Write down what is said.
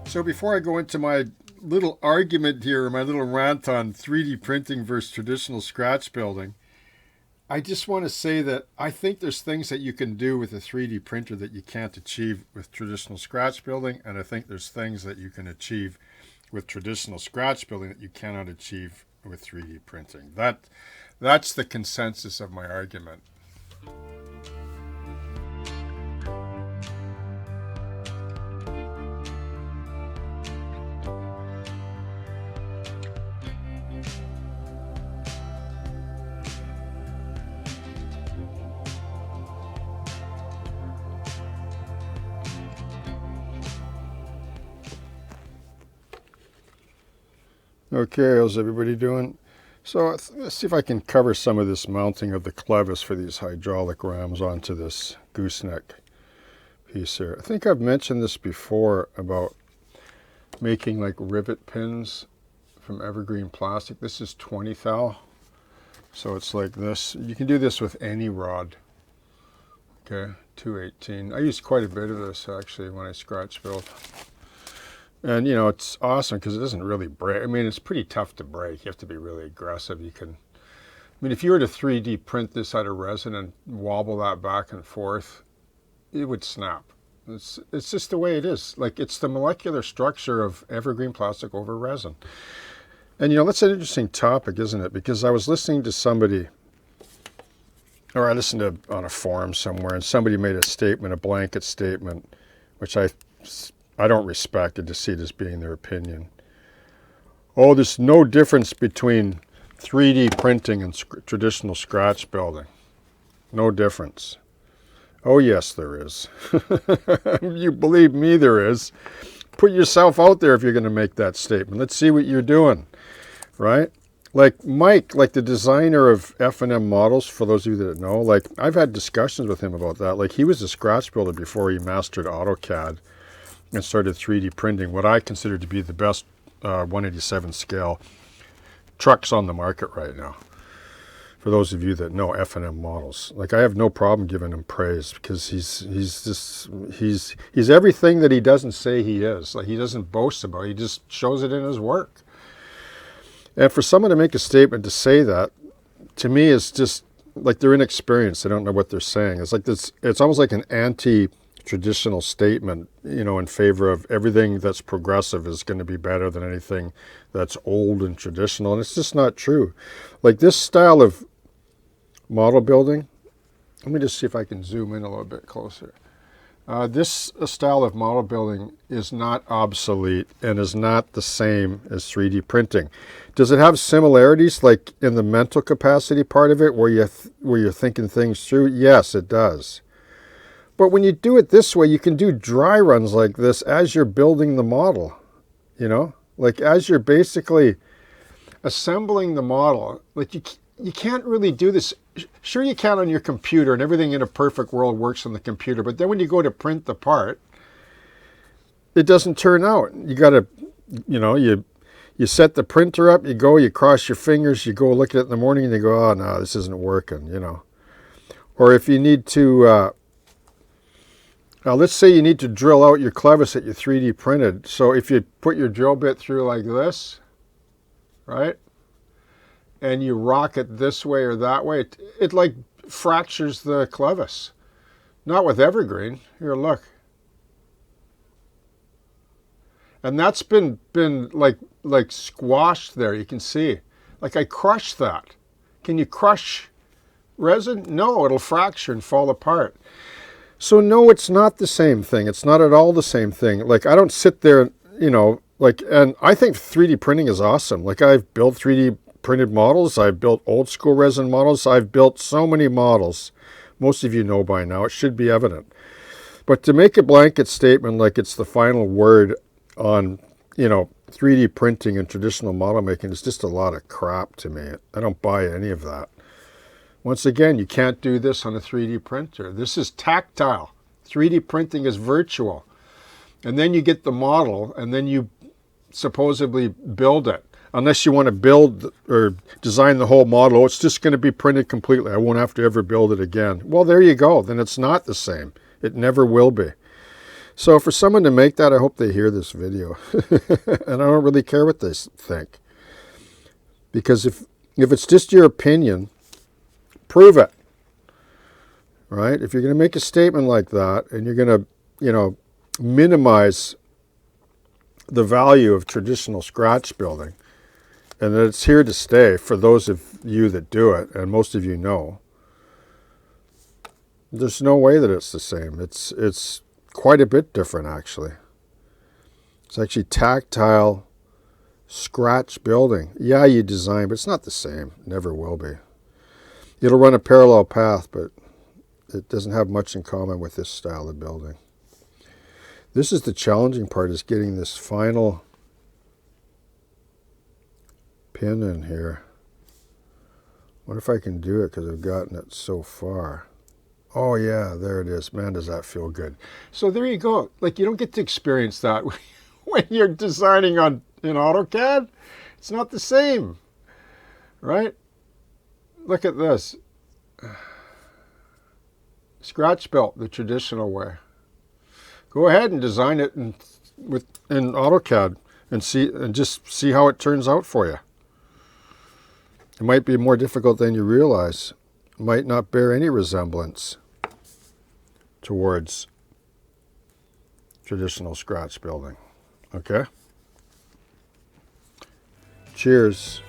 So before I go into my little argument here, my little rant on 3D printing versus traditional scratch building, I just want to say that I think there's things that you can do with a 3D printer that you can't achieve with traditional scratch building, and I think there's things that you can achieve with traditional scratch building that you cannot achieve with 3D printing. That's the consensus of my argument. Okay, how's everybody doing? So let's see if I can cover some of this mounting of the clevis for these hydraulic rams onto this gooseneck piece here. I think I've mentioned this before about making like rivet pins from evergreen plastic. This is 20 thou, so it's like this. You can do this with any rod. Okay, 218. I use quite a bit of this actually when I scratch build. And, you know, it's awesome because it doesn't really break. I mean, it's pretty tough to break. You have to be really aggressive. I mean, if you were to 3D print this out of resin and wobble that back and forth, it would snap. It's just the way it is. Like, it's the molecular structure of evergreen plastic over resin. And, you know, that's an interesting topic, isn't it? Because I was listening to somebody, or I listened to on a forum somewhere, and somebody made a statement, a blanket statement, which I don't respect. I just see it as being their opinion. Oh, there's no difference between 3D printing and traditional scratch building. No difference. Oh, yes, there is. You believe me, there is. Put yourself out there if you're going to make that statement. Let's see what you're doing, right? Like Mike, like the designer of F&M models, for those of you that know, like I've had discussions with him about that. Like he was a scratch builder before he mastered AutoCAD and started 3D printing what I consider to be the best 187 scale trucks on the market right now. For those of you that know F&M models, like I have no problem giving him praise because he's everything that he doesn't say he is. Like he doesn't boast about it, he just shows it in his work. And for someone to make a statement to say that, to me, is just like they're inexperienced. They don't know what they're saying. It's like this. It's almost like an anti-traditional statement, you know, in favor of everything that's progressive is going to be better than anything that's old and traditional. And it's just not true. Like this style of model building, let me just see if I can zoom in a little bit closer. This style of model building is not obsolete and is not the same as 3D printing. Does it have similarities, like in the mental capacity part of it, where you're thinking things through? Yes, it does. But when you do it this way, you can do dry runs like this as you're building the model, you know? Like as you're basically assembling the model, like you can't really do this. Sure, you can on your computer, and everything in a perfect world works on the computer. But then when you go to print the part, it doesn't turn out. You got to, you know, you set the printer up, you cross your fingers, you go look at it in the morning, and you go, oh, no, this isn't working, you know. Or if you need to, let's say you need to drill out your clevis that you 3D printed. So if you put your drill bit through like this, right? And you rock it this way or that way, it like fractures the clevis. Not with evergreen. Here, look. And that's been like squashed there. You can see. Like I crushed that. Can you crush resin? No, it'll fracture and fall apart. So no, it's not the same thing. It's not at all the same thing. Like I don't sit there, you know, like, and I think 3D printing is awesome. Like I've built 3D printed models. I've built old school resin models. I've built so many models. Most of you know by now. It should be evident. But to make a blanket statement like it's the final word on, you know, 3D printing and traditional model making is just a lot of crap to me. I don't buy any of that. Once again, you can't do this on a 3D printer. This is tactile. 3D printing is virtual. And then you get the model, and then you supposedly build it. Unless you want to build or design the whole model, it's just going to be printed completely. I won't have to ever build it again. Well, there you go. Then it's not the same. It never will be. So for someone to make that, I hope they hear this video. And I don't really care what they think. Because if it's just your opinion, prove it. Right? If you're going to make a statement like that, and you're going to, minimize the value of traditional scratch building, and that it's here to stay for those of you that do it, and most of you know, there's no way that it's the same. It's quite a bit different, actually. It's actually tactile scratch building. Yeah, you design, but it's not the same. Never will be. It'll run a parallel path, but it doesn't have much in common with this style of building. This is the challenging part, is getting this final pin in here. What if I can do it, because I've gotten it so far. Oh yeah, there it is. Man, does that feel good. So there you go. Like, you don't get to experience that when you're designing in AutoCAD. It's not the same, right? Look at this. Scratch built the traditional way. Go ahead and design it in AutoCAD and just see how it turns out for you. It might be more difficult than you realize. It might not bear any resemblance towards traditional scratch building. Okay? Cheers.